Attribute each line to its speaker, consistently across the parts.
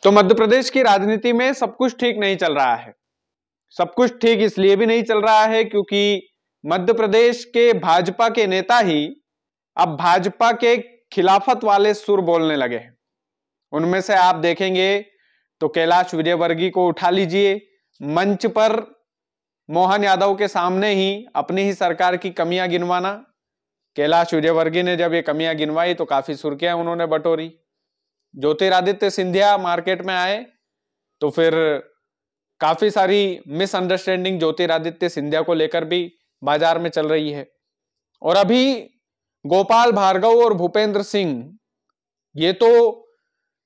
Speaker 1: तो मध्य प्रदेश की राजनीति में सब कुछ ठीक नहीं चल रहा है। सब कुछ ठीक इसलिए भी नहीं चल रहा है क्योंकि मध्य प्रदेश के भाजपा के नेता ही अब भाजपा के खिलाफत वाले सुर बोलने लगे हैं। उनमें से आप देखेंगे तो कैलाश विजयवर्गीय को उठा लीजिए, मंच पर मोहन यादव के सामने ही अपनी ही सरकार की कमियां गिनवाना। कैलाश विजयवर्गीय ने जब ये कमियां गिनवाई तो काफी सुर्खियां उन्होंने बटोरी। ज्योतिरादित्य सिंधिया मार्केट में आए तो फिर काफी सारी मिसअंडरस्टैंडिंग ज्योतिरादित्य सिंधिया को लेकर भी बाजार में चल रही है। और अभी गोपाल भार्गव और भूपेंद्र सिंह, ये तो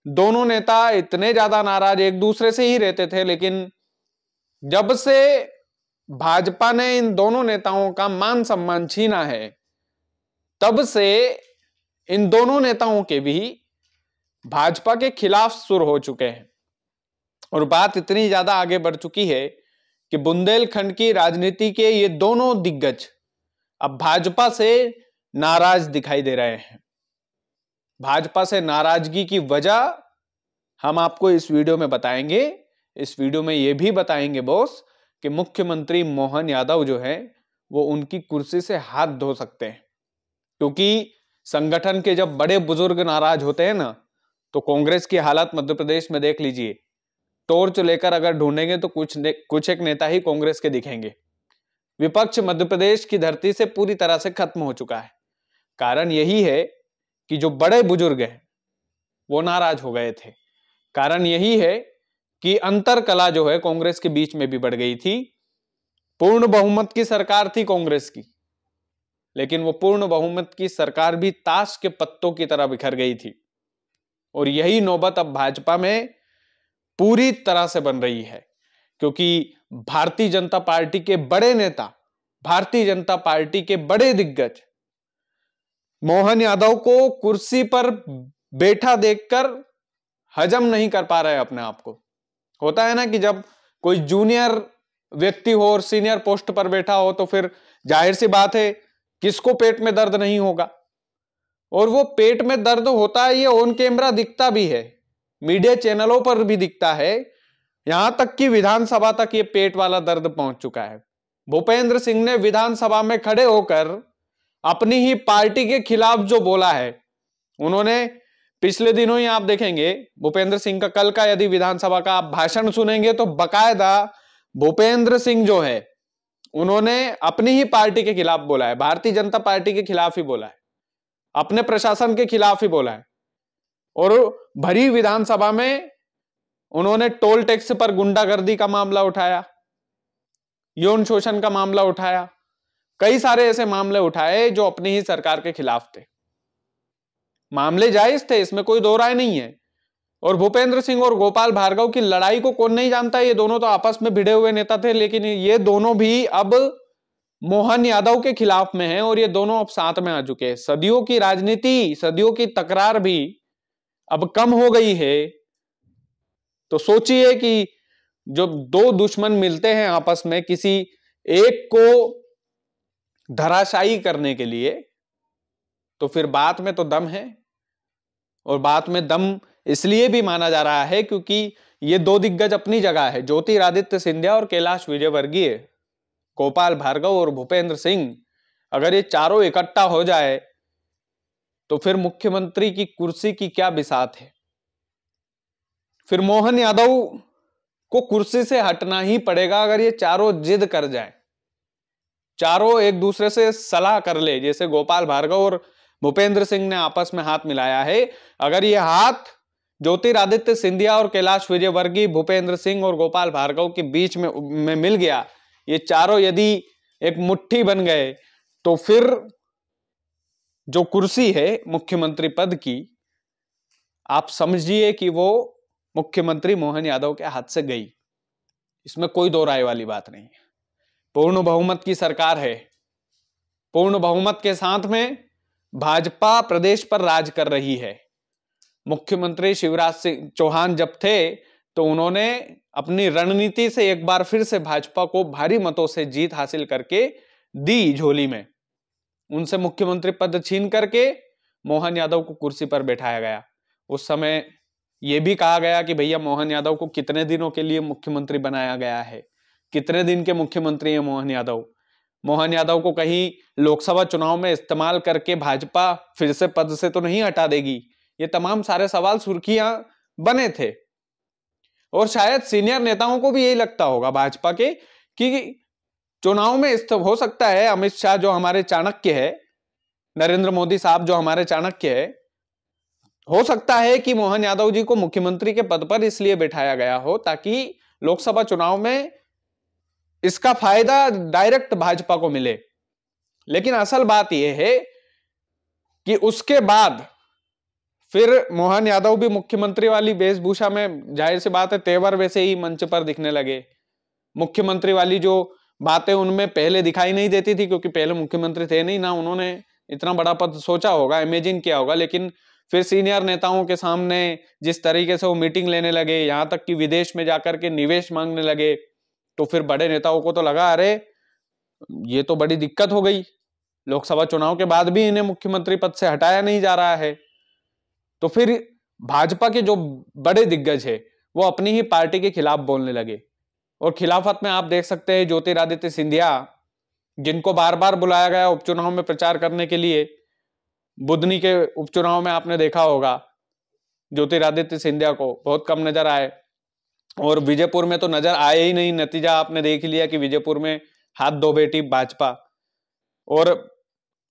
Speaker 1: दोनों नेता इतने ज्यादा नाराज एक दूसरे से ही रहते थे, लेकिन जब से भाजपा ने इन दोनों नेताओं का मान सम्मान छीना है तब से इन दोनों नेताओं के भी भाजपा के खिलाफ सुर हो चुके हैं। और बात इतनी ज्यादा आगे बढ़ चुकी है कि बुंदेलखंड की राजनीति के ये दोनों दिग्गज अब भाजपा से नाराज दिखाई दे रहे हैं। भाजपा से नाराजगी की वजह हम आपको इस वीडियो में बताएंगे। इस वीडियो में यह भी बताएंगे बॉस कि मुख्यमंत्री मोहन यादव जो है वो उनकी कुर्सी से हाथ धो सकते हैं, क्योंकि संगठन के जब बड़े बुजुर्ग नाराज होते हैं ना, तो कांग्रेस की हालत मध्य प्रदेश में देख लीजिए। टॉर्च लेकर अगर ढूंढेंगे तो कुछ एक नेता ही कांग्रेस के दिखेंगे। विपक्ष मध्य प्रदेश की धरती से पूरी तरह से खत्म हो चुका है। कारण यही है कि जो बड़े बुजुर्ग हैं वो नाराज हो गए थे। कारण यही है कि अंतर कला जो है कांग्रेस के बीच में भी बढ़ गई थी। पूर्ण बहुमत की सरकार थी कांग्रेस की, लेकिन वो पूर्ण बहुमत की सरकार भी ताश के पत्तों की तरह बिखर गई थी। और यही नौबत अब भाजपा में पूरी तरह से बन रही है, क्योंकि भारतीय जनता पार्टी के बड़े नेता, भारतीय जनता पार्टी के बड़े दिग्गज मोहन यादव को कुर्सी पर बैठा देखकर हजम नहीं कर पा रहे अपने आप को। होता है ना कि जब कोई जूनियर व्यक्ति हो और सीनियर पोस्ट पर बैठा हो तो फिर जाहिर सी बात है किसको पेट में दर्द नहीं होगा। और वो पेट में दर्द होता है, ये ऑन कैमरा दिखता भी है, मीडिया चैनलों पर भी दिखता है। यहां तक कि विधानसभा तक ये पेट वाला दर्द पहुंच चुका है। भूपेंद्र सिंह ने विधानसभा में खड़े होकर अपनी ही पार्टी के खिलाफ जो बोला है, उन्होंने पिछले दिनों ही आप देखेंगे भूपेंद्र सिंह का कल का यदि विधानसभा का आप भाषण सुनेंगे तो बकायदा भूपेंद्र सिंह जो है उन्होंने अपनी ही पार्टी के खिलाफ बोला है, भारतीय जनता पार्टी के खिलाफ ही बोला है, अपने प्रशासन के खिलाफ ही बोला है। और भरी विधानसभा में उन्होंने टोल टैक्स पर गुंडागर्दी का मामला उठाया, यौन शोषण का मामला उठाया, कई सारे ऐसे मामले उठाए जो अपनी ही सरकार के खिलाफ थे। मामले जायज थे, इसमें कोई दो राय नहीं है। और भूपेंद्र सिंह और गोपाल भार्गव की लड़ाई को कौन नहीं जानता, ये दोनों तो आपस में भिड़े हुए नेता थे, लेकिन ये दोनों भी अब मोहन यादव के खिलाफ में हैं और ये दोनों अब साथ में आ चुके हैं। सदियों की राजनीति, सदियों की तकरार भी अब कम हो गई है। तो सोचिए कि जब दो दुश्मन मिलते हैं आपस में किसी एक को धराशायी करने के लिए, तो फिर बात में तो दम है। और बात में दम इसलिए भी माना जा रहा है क्योंकि ये दो दिग्गज अपनी जगह है, ज्योतिरादित्य सिंधिया और कैलाश विजयवर्गीय, गोपाल भार्गव और भूपेंद्र सिंह। अगर ये चारों इकट्ठा हो जाए तो फिर मुख्यमंत्री की कुर्सी की क्या बिसात है। फिर मोहन यादव को कुर्सी से हटना ही पड़ेगा अगर ये चारों जिद कर जाए, चारों एक दूसरे से सलाह कर ले, जैसे गोपाल भार्गव और भूपेंद्र सिंह ने आपस में हाथ मिलाया है। अगर ये हाथ ज्योतिरादित्य सिंधिया और कैलाश विजयवर्गीय, भूपेंद्र सिंह और गोपाल भार्गव के बीच में मिल गया, ये चारों यदि एक मुट्ठी बन गए, तो फिर जो कुर्सी है मुख्यमंत्री पद की, आप समझिए कि वो मुख्यमंत्री मोहन यादव के हाथ से गई। इसमें कोई दो राय वाली बात नहीं है। पूर्ण बहुमत की सरकार है, पूर्ण बहुमत के साथ में भाजपा प्रदेश पर राज कर रही है। मुख्यमंत्री शिवराज सिंह चौहान जब थे तो उन्होंने अपनी रणनीति से एक बार फिर से भाजपा को भारी मतों से जीत हासिल करके दी झोली में। उनसे मुख्यमंत्री पद छीन करके मोहन यादव को कुर्सी पर बैठाया गया। उस समय यह भी कहा गया कि भैया मोहन यादव को कितने दिनों के लिए मुख्यमंत्री बनाया गया है, कितने दिन के मुख्यमंत्री हैं मोहन यादव। मोहन यादव को कहीं लोकसभा चुनाव में इस्तेमाल करके भाजपा फिर से पद से तो नहीं हटा देगी। ये तमाम सारे सवाल सुर्खियां बने थे और शायद सीनियर नेताओं को भी यही लगता होगा भाजपा के कि चुनाव में हो सकता है अमित शाह जो हमारे चाणक्य है, नरेंद्र मोदी साहब जो हमारे चाणक्य है, हो सकता है कि मोहन यादव जी को मुख्यमंत्री के पद पर इसलिए बैठाया गया हो ताकि लोकसभा चुनाव में इसका फायदा डायरेक्ट भाजपा को मिले। लेकिन असल बात यह है कि उसके बाद फिर मोहन यादव भी मुख्यमंत्री वाली वेशभूषा में, जाहिर सी बात है तेवर वैसे ही मंच पर दिखने लगे। मुख्यमंत्री वाली जो बातें उनमें पहले दिखाई नहीं देती थी क्योंकि पहले मुख्यमंत्री थे नहीं ना, उन्होंने इतना बड़ा पद सोचा होगा, इमेजिन किया होगा। लेकिन फिर सीनियर नेताओं के सामने जिस तरीके से वो मीटिंग लेने लगे, यहां तक कि विदेश में जाकर के निवेश मांगने लगे, तो फिर बड़े नेताओं को तो लगा अरे ये तो बड़ी दिक्कत हो गई, लोकसभा चुनाव के बाद भी इन्हें मुख्यमंत्री पद से हटाया नहीं जा रहा है। तो फिर भाजपा के जो बड़े दिग्गज है वो अपनी ही पार्टी के खिलाफ बोलने लगे। और खिलाफत में आप देख सकते हैं ज्योतिरादित्य सिंधिया, जिनको बार बार बुलाया गया उपचुनाव में प्रचार करने के लिए। बुधनी के उपचुनाव में आपने देखा होगा ज्योतिरादित्य सिंधिया को बहुत कम नजर आए और विजयपुर में तो नजर आए ही नहीं। नतीजा आपने देख लिया कि विजयपुर में हाथ धो बैठी भाजपा। और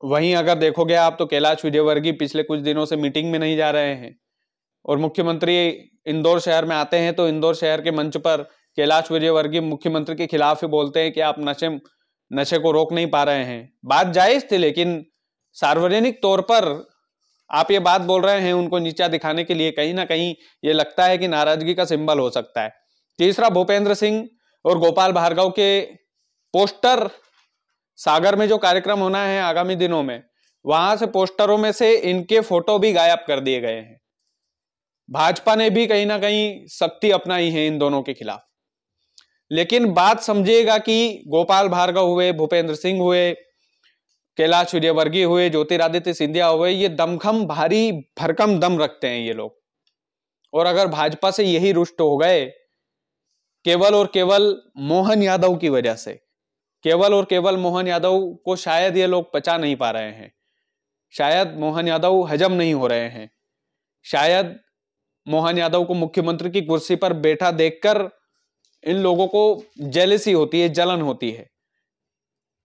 Speaker 1: वहीं अगर देखोगे आप तो कैलाश विजयवर्गीय पिछले कुछ दिनों से मीटिंग में नहीं जा रहे हैं और मुख्यमंत्री इंदौर शहर में आते हैं तो इंदौर शहर के मंच पर कैलाश विजयवर्गीय मुख्यमंत्री के खिलाफ ही बोलते हैं कि आप नशे को रोक नहीं पा रहे हैं। बात जायज थी, लेकिन सार्वजनिक तौर पर आप ये बात बोल रहे हैं उनको नीचा दिखाने के लिए, कहीं ना कहीं ये लगता है कि नाराजगी का सिंबल हो सकता है। तीसरा, भूपेंद्र सिंह और गोपाल भार्गव के पोस्टर सागर में जो कार्यक्रम होना है आगामी दिनों में, वहां से पोस्टरों में से इनके फोटो भी गायब कर दिए गए हैं। भाजपा ने भी कहीं ना कहीं सख्ती अपनाई है इन दोनों के खिलाफ। लेकिन बात समझिएगा कि गोपाल भार्गव हुए, भूपेंद्र सिंह हुए, कैलाश विजयवर्गीय हुए, ज्योतिरादित्य सिंधिया हुए, ये दमखम भारी भरकम दम रखते हैं ये लोग। और अगर भाजपा से यही रुष्ट हो गए केवल और केवल मोहन यादव की वजह से, केवल और केवल मोहन यादव को शायद ये लोग पचा नहीं पा रहे हैं, शायद मोहन यादव हजम नहीं हो रहे हैं, शायद मोहन यादव को मुख्यमंत्री की कुर्सी पर बैठा देखकर इन लोगों को जेलसी होती है, जलन होती है।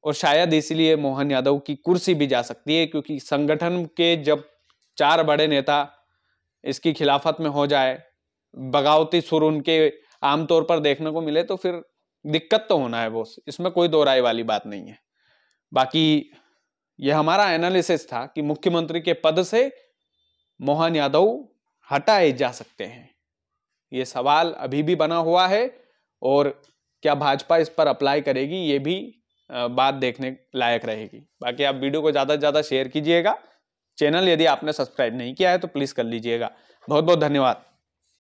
Speaker 1: और शायद इसलिए मोहन यादव की कुर्सी भी जा सकती है, क्योंकि संगठन के जब 4 बड़े नेता इसकी खिलाफत में हो जाए, बगावती सुर उनके आमतौर पर देखने को मिले, तो फिर दिक्कत तो होना है बॉस, इसमें कोई दो राय वाली बात नहीं है। बाकी यह हमारा एनालिसिस था कि मुख्यमंत्री के पद से मोहन यादव हटाए जा सकते हैं। यह सवाल अभी भी बना हुआ है और क्या भाजपा इस पर अप्लाई करेगी, ये भी बात देखने लायक रहेगी। बाकी आप वीडियो को ज्यादा से ज्यादा शेयर कीजिएगा। चैनल यदि आपने सब्सक्राइब नहीं किया है तो प्लीज कर लीजिएगा। बहुत बहुत धन्यवाद।